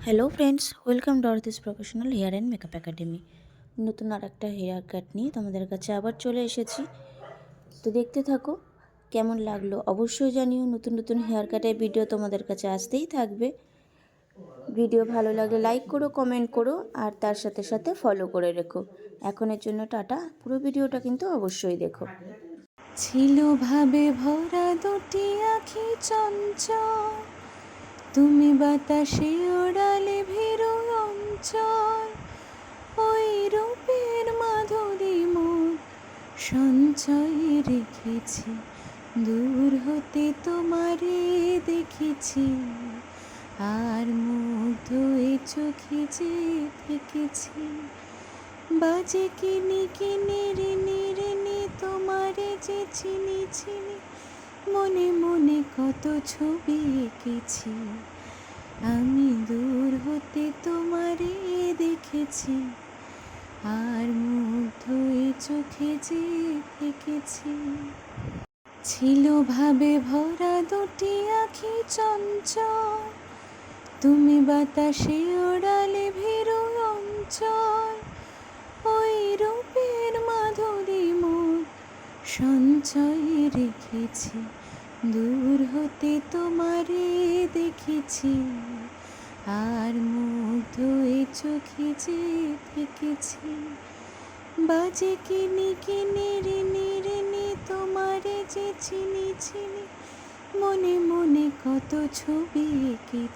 Hello friends, welcome to Aarti's professional hair and makeup academy. নতুন আর একটা হেয়ার কাট নিয়ে তোমাদের কাছে আবার চলে এসেছি। তো দেখতে থাকো, কেমন লাগলো অবশ্যই জানিও। নতুন নতুন হেয়ার কাটের ভিডিও তোমাদের কাছে আসতেই থাকবে। ভিডিও ভালো লাগলে লাইক করো, কমেন্ট করো, আর তার সাথে সাথে ফলো করে রেখো। এখনের জন্য টাটা। পুরো ভিডিওটা কিন্তু অবশ্যই দেখো। ছিল ভাবে ভরা দুটি আঁখি চঞ্চল, তুমি বাতাসে ওড়ালে ভীরু অঞ্চল। ওই রূপের মাধুরী মোর সঞ্চয়ে রেখেছি, দূর হতে তোমারে দেখেছি, আর মুগ্ধ এ চোখে যে থেকেছি। বাজে কিনি কিনি ঋণী ঋণী তোমারে যে চিনি চিনি, মনে মনে কত ছবি এঁকেছি। আমি দূর হতে তোমারে দেখেছি, আর মুগ্ধ এ চোখে যে থেকেছি। ছিল ভাবে ভরা দুটি আঁখি চঞ্চল, তুমি বাতাসে ওড়ালে ভীরু অঞ্চল। ওই রূপের মাধুরী মোর সঞ্চয়ে রেখেছি, দূর হতে তোমারে দেখেছি, আর মুগ্ধ এ চোখে যে থেকেছি। বাজে কিনি কিনি ঋণী ঋণী তোমারে যে চিনি চিনি, মনে মনে কত ছবি এঁকেছি।